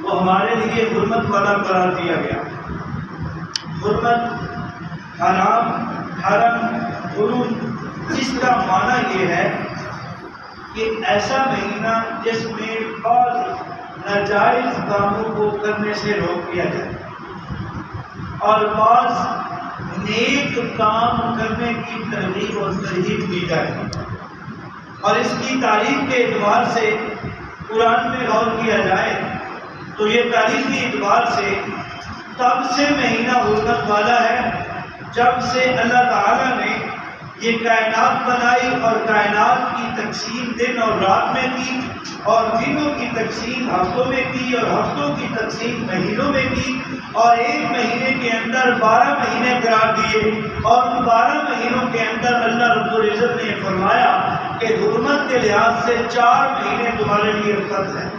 وہ ہمارے لیے حرمت والا قرار دیا گیا۔ حرمت، حرام، حرم، حرم، اس کا معنی یہ ہے کہ ایسا مہینہ جس میں بعض ناجائز کاموں کو کرنے سے روک دیا جائے اور بعض نیک کام کرنے کی ترغیب اور ترغیب دی جائے۔ اور اس کی تاریخ کے اعتبار سے قرآن میں غور کیا جائے تو یہ تاریخی اعتبار سے تب سے مہینہ حرمت والا ہے جب سے اللہ تعالیٰ نے یہ کائنات بنائی اور کائنات کی تقسیم دن اور رات میں کی اور دنوں کی تقسیم ہفتوں میں کی اور ہفتوں کی تقسیم مہینوں میں کی اور ایک مہینے کے اندر 12 مہینے قرار دیے اور ان 12 مہینوں کے اندر اللہ رب العزت نے فرمایا کہ حرمت کے لحاظ سے 4 مہینے تمہارے لیے فرض ہیں۔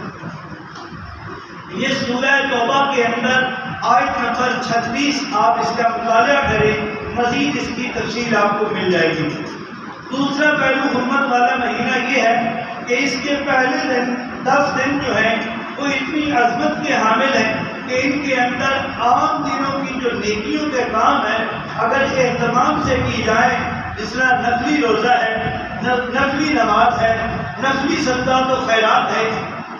یہ سورہ توبہ کے اندر آیت نمبر 36 آپ اس کا مطالعہ کریں، مزید اس کی تفصیل آپ کو مل جائے گی۔ دوسرا پہلو حرمت والا مہینہ یہ ہے کہ اس کے پہلے دن 10 دن جو ہیں وہ اتنی عظمت کے حامل ہیں کہ ان کے اندر عام دنوں کی جو نیکیوں کے کام ہیں اگر اہتمام سے کی جائے، جس طرح نفلی روزہ ہے، نفلی نماز ہے، نفلی صدقات و خیرات ہے،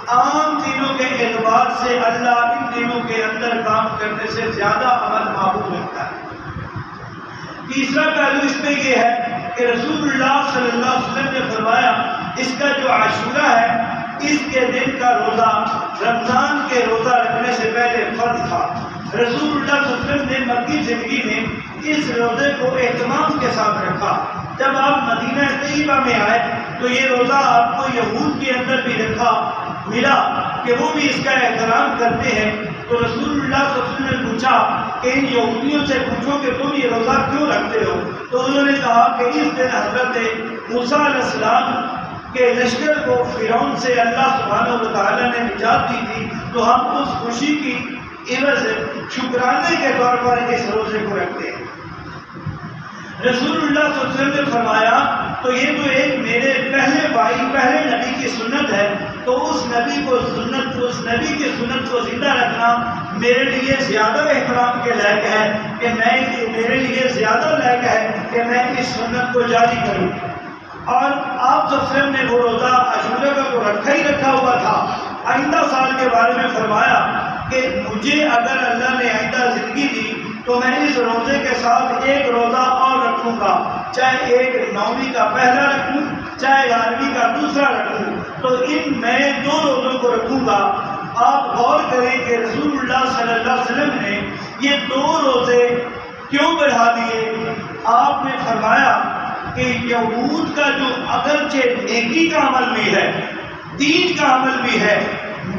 عام دنوں کے اعتبار سے اللہ ان دنوں کے اندر کام کرنے سے زیادہ عمل محبوب رکھتا ہے۔ تیسرا پہلو اس میں یہ ہے کہ رسول اللہ صلی اللہ علیہ وسلم نے فرمایا اس کا جو عاشورہ ہے اس کے دن کا روزہ رمضان کے روزہ رکھنے سے پہلے فرض تھا۔ رسول اللہ صلی اللہ علیہ وسلم نے مکی زندگی میں اس روزے کو اہتمام کے ساتھ رکھا۔ جب آپ مدینہ طیبہ میں آئے تو یہ روزہ آپ کو یہود کے اندر بھی رکھا ملا کہ وہ بھی اس کا احترام کرتے ہیں۔ تو رسول اللہ صلی اللہ علیہ وسلم نے پوچھا کہ ان یہودیوں سے پوچھو کہ تم یہ روزہ کیوں رکھتے ہو؟ تو انہوں نے کہا کہ اس دن حضرت موسیٰ علیہ السلام کے لشکر کو فرعون سے اللہ سبحانہ و تعالیٰ نے نجات دی تھی، تو ہم اس خوشی کی عوض شکرانے کے طور پر اس روزے کو رکھتے ہیں۔ رسول اللہ صلی اللہ علیہ وسلم نے فرمایا تو یہ تو ایک میرے پہلے بھائی پہلے نبی کی سنت ہے، تو اس نبی کی سنت کو زندہ رکھنا میرے لیے زیادہ احترام کے لائق ہے کہ میرے لیے زیادہ لائق ہے کہ میں اس سنت کو جاری کروں۔ اور آپ صلی اللہ علیہ وسلم نے وہ روزہ عاشورہ کا تو رکھا ہی رکھا ہوا تھا، آئندہ سال کے بارے میں فرمایا کہ مجھے اگر اللہ نے آئندہ زندگی دی تو میں اس روزے کے ساتھ ایک روزہ اور رکھوں گا، چاہے ایک 9ویں کا پہلا رکھوں چاہے 11ویں کا دوسرا رکھوں، تو میں 2 روزوں کو رکھوں گا۔ آپ غور کریں کہ رسول اللہ صلی اللہ علیہ وسلم نے یہ 2 روزے کیوں بڑھا دیے؟ آپ نے فرمایا کہ یہود کا جو اگرچہ نیکی کا عمل بھی ہے، دین کا عمل بھی ہے،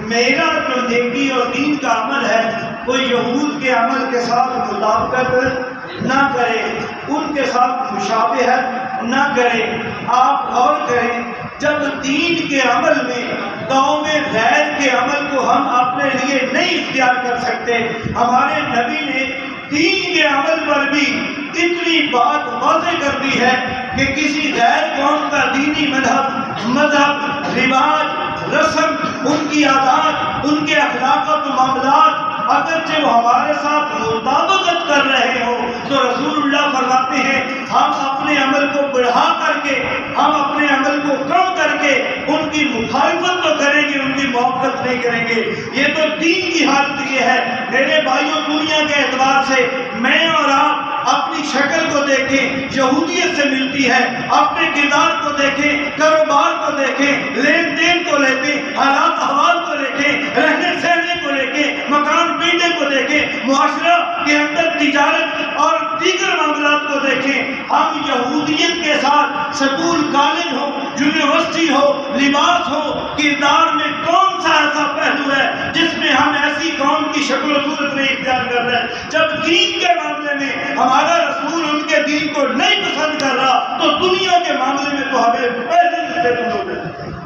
میرا جو نیکی اور دین کا عمل ہے وہ یہود کے عمل کے ساتھ مطابقت نہ کرے، ان کے ساتھ مشابہت نہ کرے۔ آپ غور کریں، جب دین کے عمل میں قوم غیر کے عمل کو ہم اپنے لیے نہیں اختیار کر سکتے، ہمارے نبی نے دین کے عمل پر بھی اتنی بات واضح کر دی ہے کہ کسی غیر قوم کا دینی مذہب، رواج، رسم، ان کی عادات، ان کے اخلاقات و معاملات اگرچہ وہ ہمارے ساتھ مطابقت کر رہے ہو تو رسول اللہ فرماتے ہیں ہم اپنے عمل کو بڑھا کر کے، ہم اپنے عمل کو کم کر کے ان کی مخالفت تو کریں گے، ان کی محبت نہیں کریں گے۔ یہ تو دین کی حالت یہ ہے۔ میرے بھائیوں، دنیا کے اعتبار سے میں اور آپ اپنی شکل کو دیکھیں، یہودیت سے ملتی ہے، اپنے کردار کو دیکھیں، کاروبار کو دیکھیں، لین دین کو دیکھیں، حالات احوال کو دیکھیں، رہنے سہنے کو دیکھیں، مکان بیٹے کو دیکھیں، معاشرہ کے اندر تجارت اور دیگر معاملات کو دیکھیں۔ ہم یہودیت کے ساتھ سکول، کالج ہو، یونیورسٹی ہو، لباس ہو، کردار میں کون سا ایسا پہلو ہے جس میں ہم ایسی قوم کی شکل و صورت نہیں اختیار کر رہے ہیں؟ جب دین کے معاملے میں ہمارا رسول ان کے دین کو نہیں پسند کر رہا تو دنیا کے معاملے میں تو ہمیں پہلے سے دور ہو جائے۔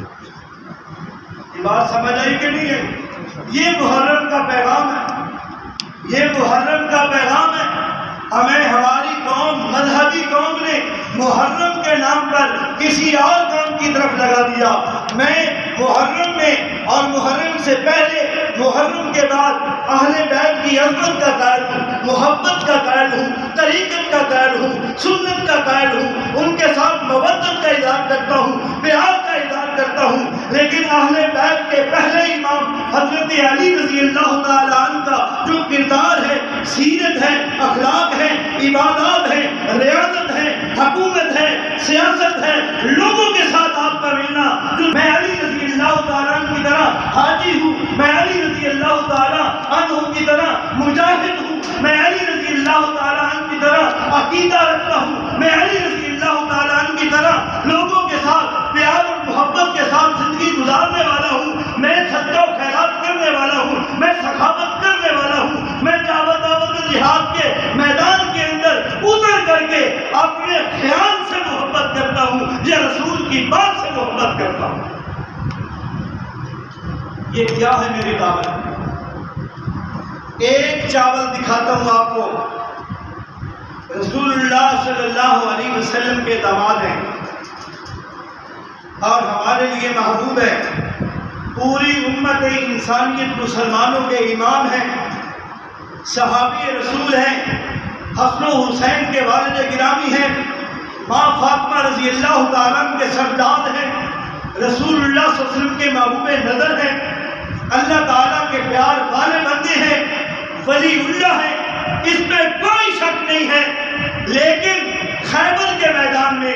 یہ بات سمجھ آئی کہ نہیں ہے؟ یہ محرم کا پیغام ہے، یہ محرم کا پیغام ہے۔ ہمیں ہماری قوم، مذہبی قوم نے محرم کے نام پر کسی اور قوم کی طرف لگا دیا۔ میں محرم میں اور محرم سے پہلے محرم کے بعد اہل بیت کی عظمت کا قائل ہوں، محبت کا قائل ہوں، طریقت کا قائل ہوں، سنت کا قائل ہوں، ان کے ساتھ مودت کا اظہار کرتا ہوں، پیار کا اظہار کرتا ہوں، لیکن اہل بیت کے پہلے امام حضرت علی رضی اللہ تعالیٰ عنہ کا جو کردار ہے، سیرت ہے، اخلاق ہے، عبادات ہے، ریاضت ہے، حکومت ہے، سیاست ہے، لوگوں کے ساتھ آپ کا ملنا، جو میں علی رضی اللہ تعالیٰ عنہ کی طرح حاجی ہوں، میں علی رضی اللہ تعالیٰ عنہ کی طرح مجاہد ہوں، میں علی رضی اللہ تعالیٰ عنہ کی طرح عقیدہ رکھتا ہوں، میں علی رضی اللہ تعالیٰ عنہ کی طرح لوگوں کے ساتھ پیار اور محبت کے ساتھ زندگی گزارنے والا ہوں، میں صدقہ و خیرات کرنے والا ہوں، میں سخاوت کرنے والا ہوں، میں دعوت جہاد کے میدان کے اندر اتر کر کے اپنے خیال سے محبت کرتا ہوں یا رسول کی بات سے محبت کرتا ہوں۔ یہ کیا ہے میری دعوت؟ ایک چاول دکھاتا ہوں آپ کو، رسول اللہ صلی اللہ علیہ وسلم کے داماد ہیں اور ہمارے لیے محبوب ہے، پوری امت انسانیت مسلمانوں کے امام ہیں، صحابی رسول ہیں، حسن و حسین کے والد گرامی ہیں، ماں فاطمہ رضی اللہ تعالیٰ عنہ کے سرداد ہیں، رسول اللہ صلی اللہ علیہ وسلم کے محبوب نظر ہیں، اللہ تعالیٰ کے پیار والے بندے ہیں، ولی اللہ ہیں، اس میں کوئی شک نہیں ہے۔ لیکن خیبر کے میدان میں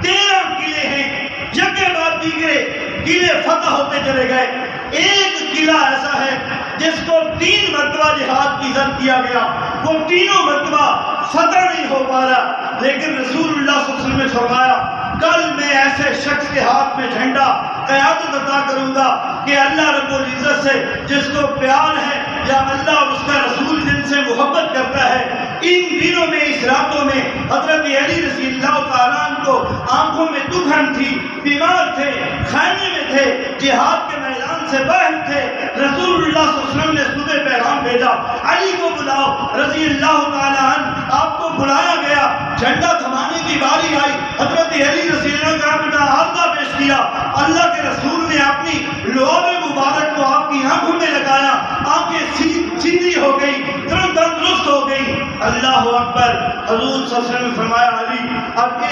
13 قلعے ہیں، یکے بعد دیگرے قلعے فتح ہوتے چلے گئے، ایک قلعہ ایسا ہے جس کو 3 مرتبہ جہاد کی عزت کیا گیا، وہ تینوں مرتبہ فتح نہیں ہو پا رہا، لیکن رسول اللہ صلی اللہ علیہ وسلم نے فرمایا کل میں ایسے شخص کے ہاتھ میں جھنڈا قیادت عطا کروں گا کہ اللہ رب العزت سے جس کو پیار ہے یا اللہ اور اس کا رسول جن سے محبت کرتا ہے، ان دنوں میں اس راتوں میں حضرت علی رضی اللہ تعالیٰ عنہ کو آنکھوں میں دکھن تھی، بیمار تھے، خیمے میں تھے، جہاد کے میدان سے باہر تھے، رسول اللہ صلی اللہ علیہ وسلم نے صبح پیغام بھیجا علی کو بلاؤ، رضی اللہ تعالیٰ عنہ آپ کو بلایا گیا، جھنڈا تھمانے کی باری آئی، حضرت علی رضی اللہ عنہ نے عارضہ پیش کیا، اللہ کے رسول نے اپنی لعاب مبارک کو آپ کی آنکھوں میں لگایا، آنکھیں سیدھی ہو گئی، تندرست ہو گئی، اللہ اکبر۔ حضور صلی اللہ علیہ وسلم نے فرمایا علی اب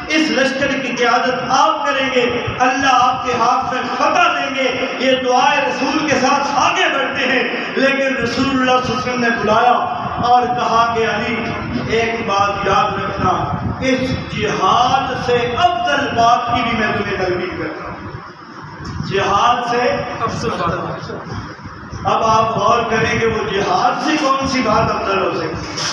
اس لشکر کی قیادت آپ کریں گے، اللہ آپ کے ہاتھ میں فتح دیں گے، یہ دعائے رسول کے ساتھ آگے بڑھتے ہیں۔ لیکن رسول اللہ صلی اللہ علیہ وسلم نے بلایا اور کہا کہ علی ایک بات یاد رکھنا، اس جہاد سے افضل بات کی بھی میں تمہیں تلقین کرتا ہوں، جہاد سے افضل بات۔ اب آپ غور کریں کہ وہ جہاد سے کون سی بات افضل ہو سکتی؟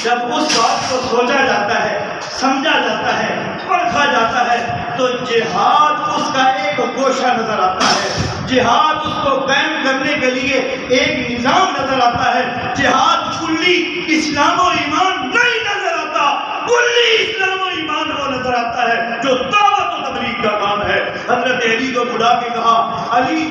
جب اس بات کو سوچا جاتا ہے، سمجھا جاتا ہے، پرکھا جاتا ہے تو جہاد اس کا ایک گوشہ نظر آتا ہے، جہاد اس کو قائم کرنے کے لیے ایک نظام نظر آتا ہے، جہاد کلی اسلام و ایمان نہیں نظر آتا، کلی اسلام و ایمان وہ نظر آتا ہے جو دعوت و تبلیغ کا کام ہے۔ حضرت علی کو بلا کے کہا علی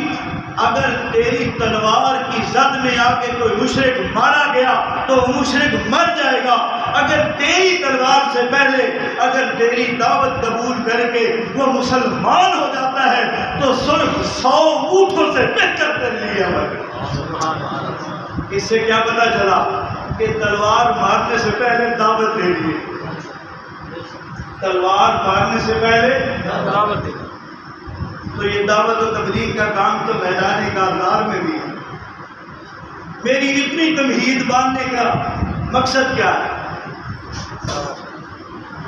اگر تیری تلوار کی زد میں آ کے کوئی مشرک مارا گیا تو وہ مشرک مر جائے گا، اگر تیری تلوار سے پہلے اگر تیری دعوت قبول کر کے وہ مسلمان ہو جاتا ہے تو صرف 100 اونٹوں سے بہتر کر لیا ہے۔ اس سے کیا پتا چلا کہ تلوار مارنے سے پہلے دعوت دے دی، تلوار مارنے سے پہلے دعوت دے دی۔ تو یہ دعوت و تبلیغ کا کام تو میدان کارزار میں بھی ہے۔ میری اتنی تمہید باندھنے کا مقصد کیا ہے؟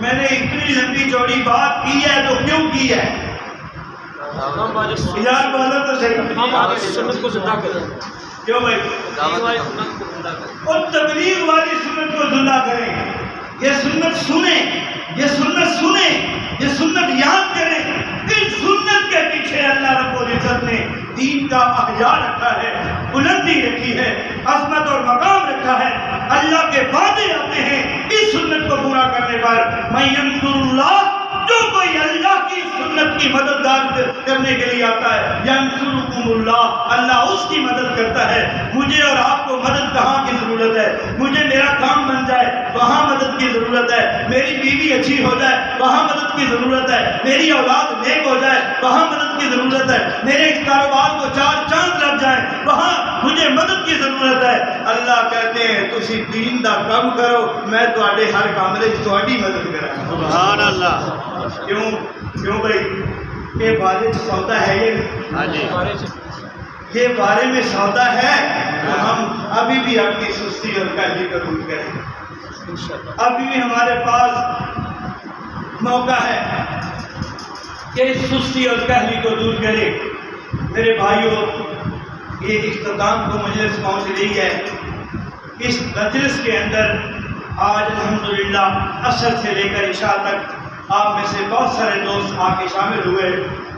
میں نے اتنی لمبی چوڑی بات کی ہے تو کیوں کی ہے؟ یار بولو تو صحیح، سنت کو زندہ کریں، کیوں بھائی؟ اور تبلیغ والی سنت کو زندہ کریں، یہ سنت سنیں، یہ سنت سنیں، یہ سنت یاد کریں۔ اس سنت کے پیچھے اللہ رب العزت نے دین کا احیاء رکھا ہے، بلندی رکھی ہے، عظمت اور مقام رکھا ہے، اللہ کے وعدے آتے ہیں اس سنت کو پورا کرنے پر۔ من ینصر اللہ جو کوئی اللہ کی سنت کی مددگار کرنے کے لیے آتا ہے ینصرکم اللہ، اللہ اس کی مدد کرتا ہے۔ مجھے اور آپ کو مدد کہاں کی ضرورت ہے؟ مجھے میرا کام بن جائے وہاں مدد کی ضرورت ہے، میری بیوی اچھی ہو جائے وہاں مدد کی ضرورت ہے، میری اولاد نیک ہو جائے وہاں مدد کی ضرورت ہے، میرے کاروبار کو 4 چاند لگ جائے وہاں مجھے مدد کی ضرورت ہے۔ اللہ کہتے ہیں تسی دین دا کام کرو، میں تواڈے ہر کام وچ تواڈی مدد کراں۔ سبحان اللہ۔ کیوں بھائی یہ بارے سودا ہے، یہ بارے میں سودا ہے تو ہم ابھی بھی اپنی سستی اور کاہلی قبول کریں۔ ابھی بھی ہمارے پاس موقع ہے کہ سستی اور کاہلی کو دور کریں۔ میرے بھائیوں، یہ اختتام کو مجلس پہنچ رہی ہے۔ اس مجلس کے اندر آج الحمدللہ عصر سے لے کر عشاء تک آپ میں سے بہت سارے دوست آ کے شامل ہوئے،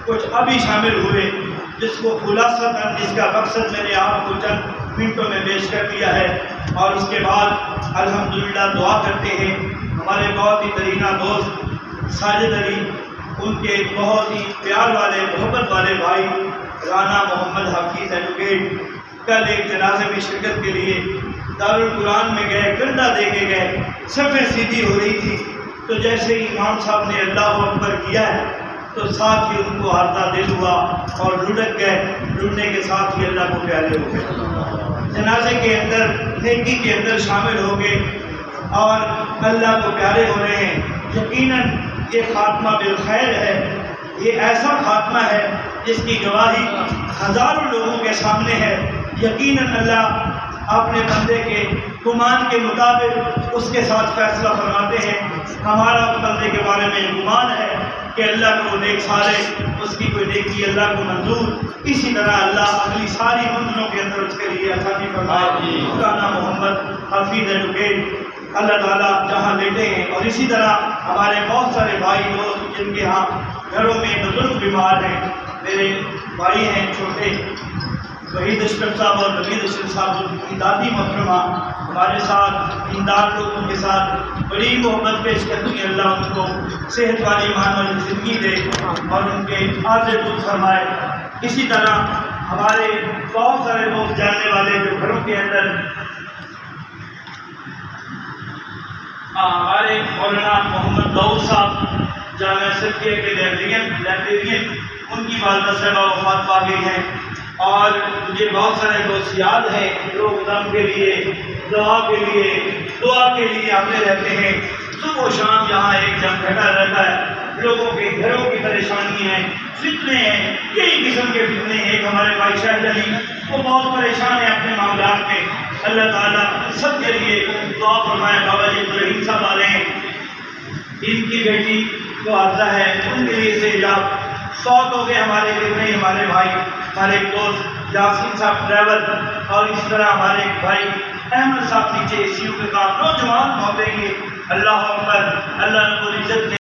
کچھ ابھی شامل ہوئے، جس کو خلاصہ کر جس کا مقصد میں نے آپ کو چند منٹوں میں پیش کر دیا ہے۔ اور اس کے بعد الحمدللہ دعا کرتے ہیں ہمارے بہت ہی درینہ دوست ساجد علی، ان کے بہت ہی پیار والے محبت والے بھائی رانا محمد حفیظ ایڈوکیٹ کل ایک جنازے میں شرکت کے لیے دارالقرآن میں گئے، ڈنڈا دے کے گئے، صفیں سیدھی ہو رہی تھی تو جیسے ہی امام صاحب نے اللہ اکبر کیا ہے تو ساتھ ہی ان کو عارضہ دل ہوا اور لڑک گئے، لڑنے کے ساتھ ہی اللہ کو پیارے ہو گئے، جنازے کے اندر نیکی کے اندر شامل ہو گئے اور اللہ کو پیارے ہو رہے ہیں۔ یقیناً یہ خاتمہ بالخیر ہے، یہ ایسا خاتمہ ہے جس کی گواہی ہزاروں لوگوں کے سامنے ہے۔ یقیناً اللہ اپنے بندے کے گمان کے مطابق اس کے ساتھ فیصلہ فرماتے ہیں۔ ہمارا اس بندے کے بارے میں گمان ہے کہ اللہ کو نیک سارے اس کی کوئی نیکی اللہ کو منظور، اسی طرح اللہ اگلی ساری منزلوں کے اندر اس کے لیے آسانی فرمائے۔ رانا محمد حفیظ ایڈوکیٹ اللہ تعالیٰ جہاں لیٹے ہیں، اور اسی طرح ہمارے بہت سارے بھائی دوست جن کے ہاں گھروں میں بزرگ بیمار ہیں، میرے بھائی ہیں چھوٹے وحید اشرف صاحب اور نوید اشرف صاحب کی دادی محترمہ ہمارے ساتھ امداد لوگوں کے ساتھ بڑی محبت پیش کرتی ہے۔ اللہ ان کو صحت والی ایمان والی زندگی دے اور ان کے عارضے دور فرمائے۔ اسی طرح ہمارے بہت سارے لوگ جاننے والے جو گھروں کے اندر ہمارے مولانا محمد داؤد صاحب جامعہ صفیہ کے لائبریرین، ان کی والدہ صاحبہ وفات پا گئی ہیں، اور مجھے بہت سارے دوست یاد ہیں لوگ غم کے لیے دعا کے لیے آتے رہتے ہیں۔ صبح و شام یہاں ایک جنگ گھٹا رہتا ہے، لوگوں کے گھروں کی پریشانی ہیں، فتنے ہیں، کئی قسم کے فتنے ہیں۔ ایک ہمارے بھائی شاہد علی وہ بہت پریشان ہیں اپنے معاملات میں، اللہ تعالیٰ سب کے لیے دعا فرمائے۔ بابا جی ابراہیم صاحب آ رہے ہیں، ان کی بیٹی کو عارضہ ہے، ان کے لیے سے علاج فوت ہو گئے ہمارے کتنے ہمارے بھائی، ہمارے ایک دوست یاسین صاحب ڈرائیور، اور اس طرح ہمارے ایک بھائی احمد صاحب نیچے ACU کے کام، نوجوان ہوتے ہیں۔ اللہ اکبر، اللہ رب العزت نے